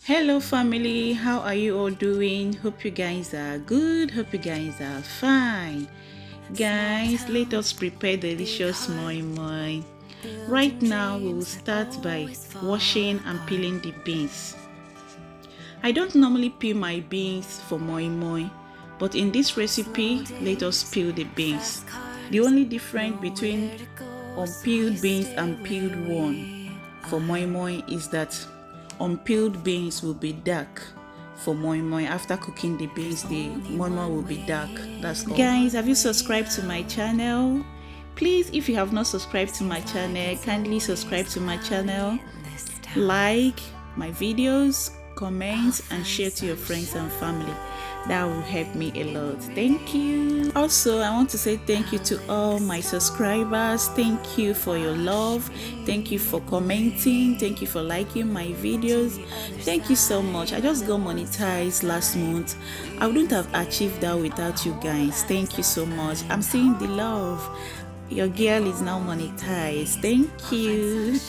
Hello family, how are you all doing? Hope you guys are good. Hope you guys are fine. Guys, let us prepare delicious moi moi. Right now we will start by washing and peeling the beans. I don't normally peel my beans for moi moi, but in this recipe let us peel the beans. The only difference between unpeeled beans and peeled one for moi moi is that unpeeled beans will be dark for moi moi. After cooking the beans, the moi moi will be dark. That's all. Guys, have you subscribed to my channel? Please, if you have not subscribed to my channel, kindly subscribe to my channel, like my videos, comment and share to your friends and family. That will help me a lot. Thank you. Also, I want to say thank you to all my subscribers. Thank you for your love. Thank you for commenting. Thank you for liking my videos. Thank you so much. I just got monetized last month. I wouldn't have achieved that without you guys. Thank you so much. I'm seeing the love. Your girl is now monetized. Thank you.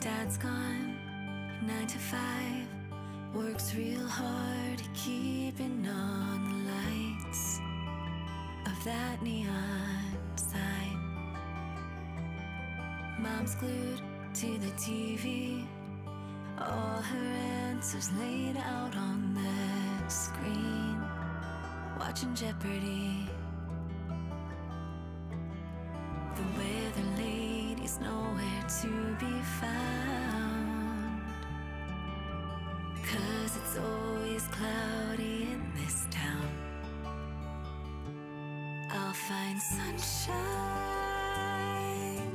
Dad's gone, 9 to 5, works real hard, keeping on the lights of that neon sign. Mom's glued to the TV, all her answers laid out on the screen, watching Jeopardy. The weather lady's nowhere to be found, 'cause it's always cloudy in this town. I'll find sunshine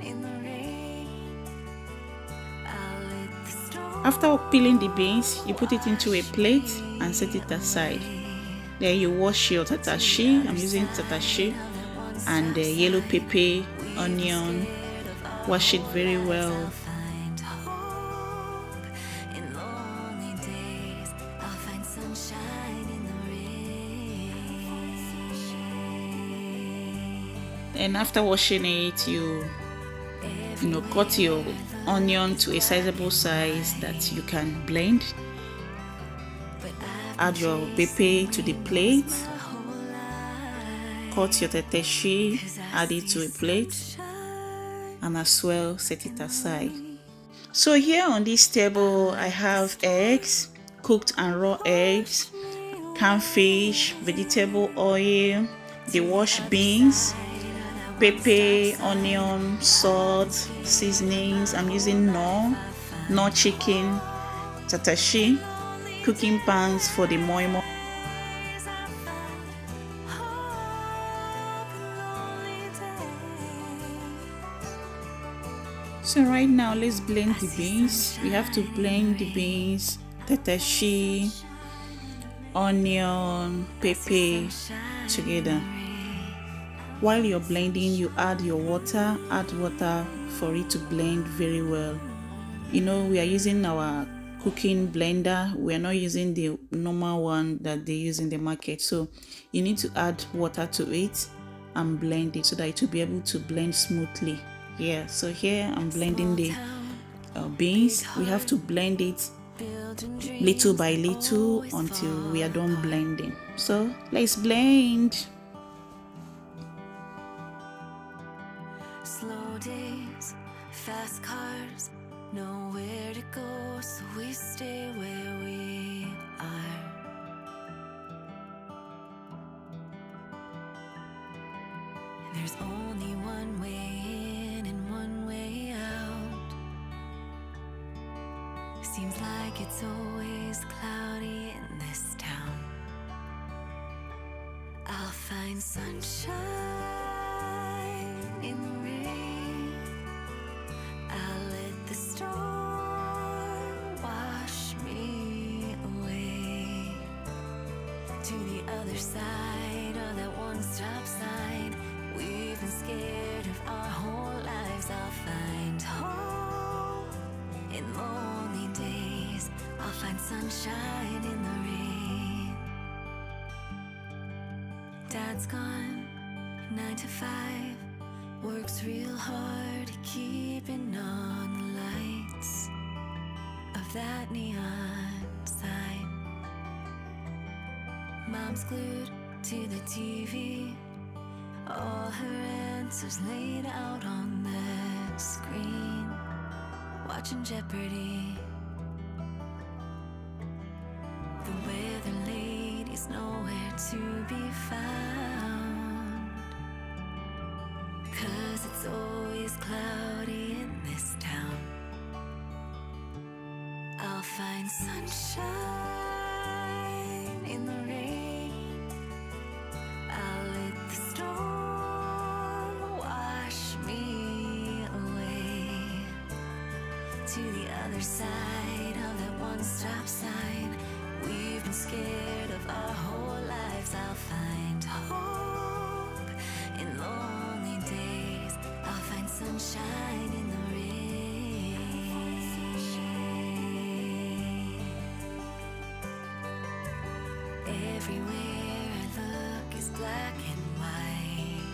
in the rain. I'll let the storm. After peeling the beans, you put it into a plate and set it aside. Then you wash your Tatashi. I'm using Tatashi and yellow pepper, onion. Wash it very well. Find hope in lonely days. I'll find sunshine in the rain. And after washing it, you cut your onion to a sizable size that you can blend. Add your pepper to the plate. Cut your Tatashi, add it to a plate, and as well set it aside. So here on this table I have eggs, cooked and raw eggs, canned fish, vegetable oil, the washed beans, pepper, onion, salt, seasonings. I'm using Knorr chicken, Tatashi, cooking pans for the moi moi. So right now let's blend the beans. We have to blend the beans, Tatashi, onion, pepper together. While you're blending, you add your water. Add water for it to blend very well. We are using our cooking blender. We are not using the normal one that they use in the market. So you need to add water to it and blend it so that it will be able to blend smoothly. Yeah, so here I'm blending the beans. We have to blend it little by little until we are done blending. So let's blend. Slow days, fast cars, nowhere to go, so we stay where we are. There's only one way in and one way out. Seems like it's always cloudy in this town. I'll find sunshine in the rain. I'll let the storm wash me away to the other side of that one-stop sign. We've been scared of our whole lives. I'll find hope in lonely days. I'll find sunshine in the rain. Dad's gone, 9 to 5, works real hard, keeping on the of that neon sign. Mom's glued to the TV, all her answers laid out on the screen, watching Jeopardy. The weather lady's nowhere to be found, 'cause it's always cloudy in this town. I'll find sunshine in the rain. I'll let the storm wash me away to the other side of that one-stop sign. We've been scared of our whole lives. I'll find hope in lonely days. I'll find sunshine in the rain. Everywhere I look is black and white,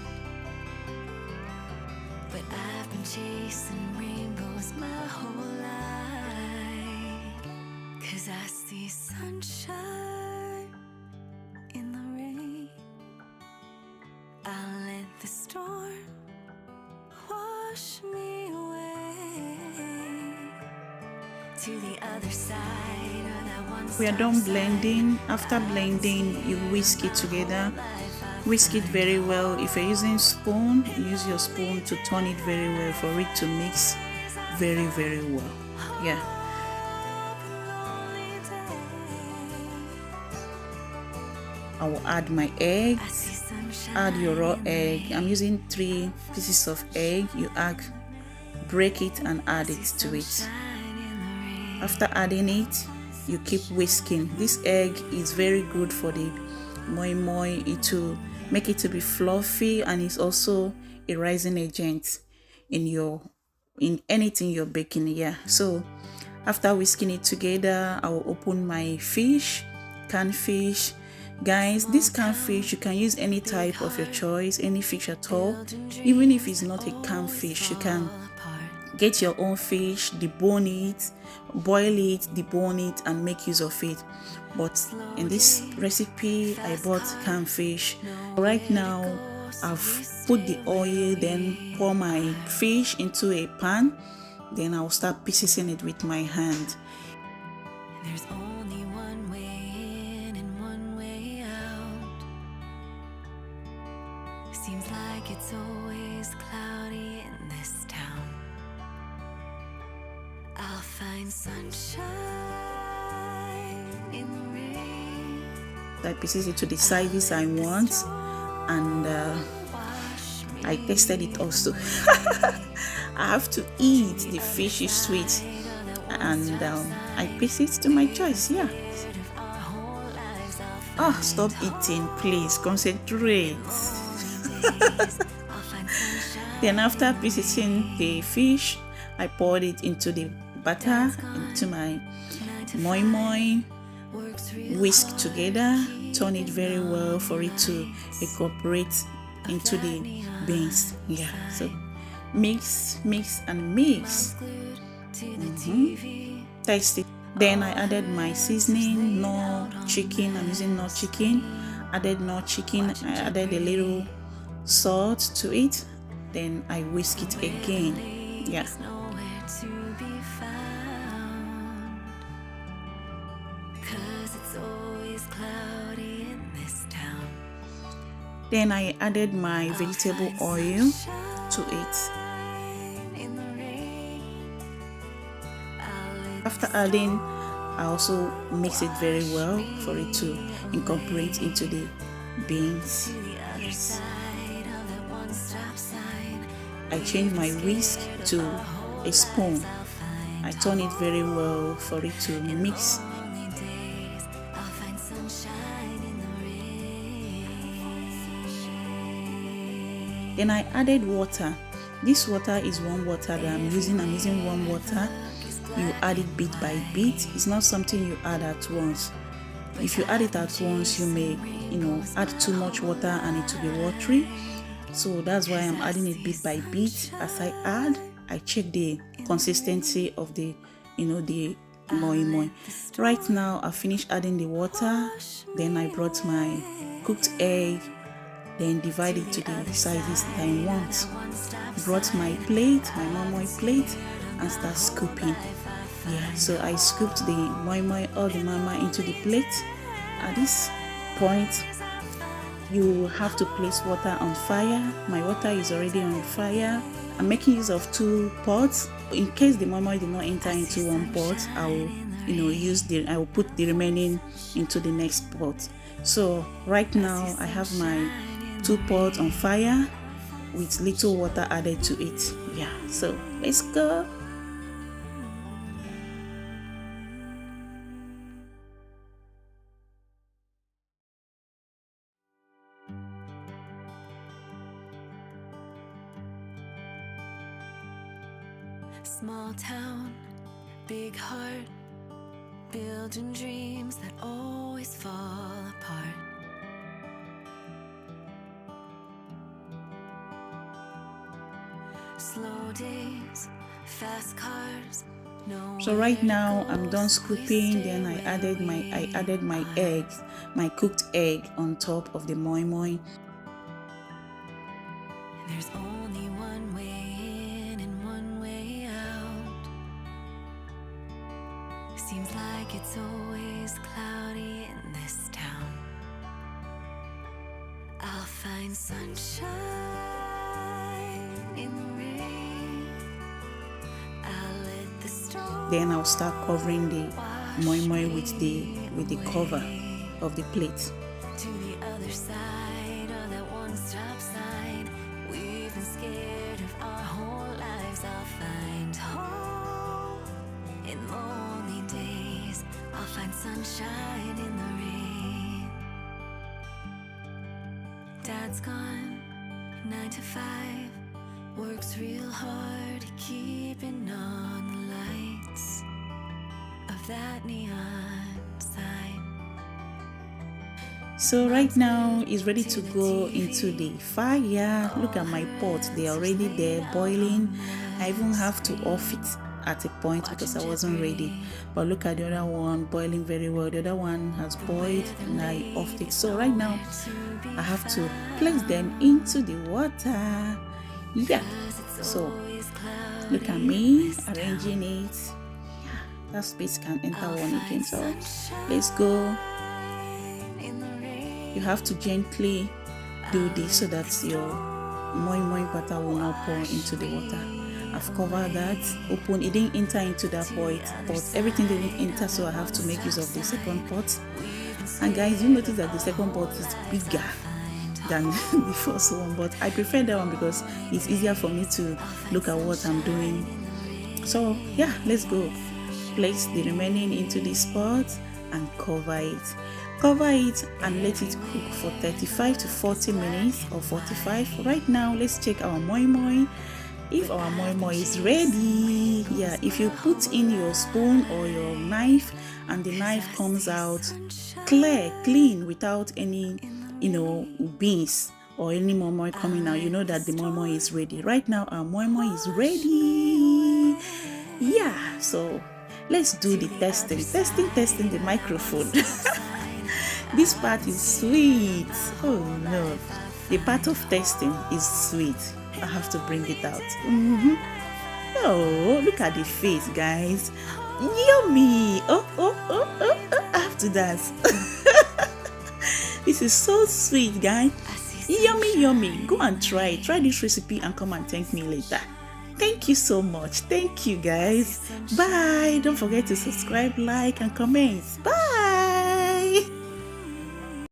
but I've been chasing rainbows my whole life, 'cause I see sunshine in the rain. I'll let the storm wash me away to the other side of that one. We are done blending. After blending, you whisk it together. Whisk it very well. If you're using spoon, use your spoon to turn it very well for it to mix very, very well. Yeah. I will add my egg. Add your raw egg. I'm using 3 pieces of egg. You break it and add it to it. After adding it, you keep whisking. This egg is very good for the moi-moi. It will make it to be fluffy, and it's also a rising agent in anything you're baking. Yeah. So after whisking it together, I will open my fish, canned fish. Guys, this canned fish, you can use any type of your choice, any fish at all. Even if it's not a canned fish, you can get your own fish, debone it, boil it, debone it, and make use of it. But in this recipe, I bought canned fish. Right now, I've put the oil, then pour my fish into a pan. Then I'll start piecing it with my hand. There's only one way in and one way out. Seems like it's always cloudy in this town. I'll find sunshine in the rain. I pieces it to the sizes I want, and I tasted it also. I have to eat. The fish is sweet, and I piece it to my choice. Yeah. Oh, stop eating, please. Concentrate. Then after piecing the fish, I poured it into the butter, into my moi-moi, whisk together, turn it very well for it to incorporate into the beans. Yeah. So mix and mix. Taste it. Then I added my seasoning, Knorr chicken. I'm using Knorr chicken. Added Knorr chicken. I added a little salt to it. Then I whisk it again. Yeah. Then I added my vegetable oil to it. After adding, I also mix it very well for it to incorporate into the beans. Yes. I change my whisk to a spoon. I turn it very well for it to mix. Then I added water. This water is warm water that I'm using. I'm using warm water. You add it bit by bit. It's not something you add at once. If you add it at once, you may, add too much water and it will be watery. So that's why I'm adding it bit by bit. As I add, I check the consistency of the moi. Right now I finished adding the water, then I brought my cooked egg, then divide it to the sizes that I want. Brought my plate, my moi plate, and start scooping. Yeah, so I scooped the all the moi into the plate. At this point, you have to place water on fire. My water is already on fire. I'm making use of 2 pots. In case the moi did not enter into one pot, I will I will put the remaining into the next pot. So right now I have my 2 pots on fire with little water added to it. Yeah, so let's go. Small town, big heart, building dreams that always fall apart. Slow days, fast cars. So right now I'm done scooping. Then I added my eggs, my cooked egg on top of the moi. There's only one way in and one way out. Seems like it's always cloudy in this town. I'll find sunshine in the rain. I'll let the storm. Then I'll start covering the moi with the cover of the plate. To the other side of that one-stop sign. We've been scared of our whole lives. I'll find home in lonely days. I'll find sunshine in the rain. Dad's gone, 9 to 5. Works real hard keeping on the lights of that neon sign. So right now it's ready to go into the fire. Look at my pot, they're already there boiling. I even have to off it at a point because I wasn't ready. But look at the other one boiling very well. The other one has boiled and I offed it. So right now I have to place them into the water. Yeah, so look at me arranging it. Yeah, that space can enter one again. So let's go. You have to gently do this so that your moi butter will not pour into the water. I've covered that, open, it didn't enter into that pot, everything didn't enter, so I have to make use of the second pot. And guys, you notice that the second pot is bigger than the first one, but I prefer that one because it's easier for me to look at what I'm doing. So yeah, let's go. Place the remaining into this pot and cover it and let it cook for 35 to 40 minutes or 45. Right now let's check our moi if our moi is ready. Yeah, if you put in your spoon or your knife and the knife comes out clean without any beans or any moi coming out, you know that the moi is ready. Right now our moi is ready. Yeah, so let's do the testing the microphone. This part is sweet. Oh no, the part of testing is sweet. I have to bring it out. Oh, look at the face, guys. Yummy. Oh, I have to dance. This is so sweet, guys. Yummy. Go and try this recipe and come and thank me later. Thank you so much. Thank you, guys. Bye. Don't forget to subscribe, like, and comment. Bye.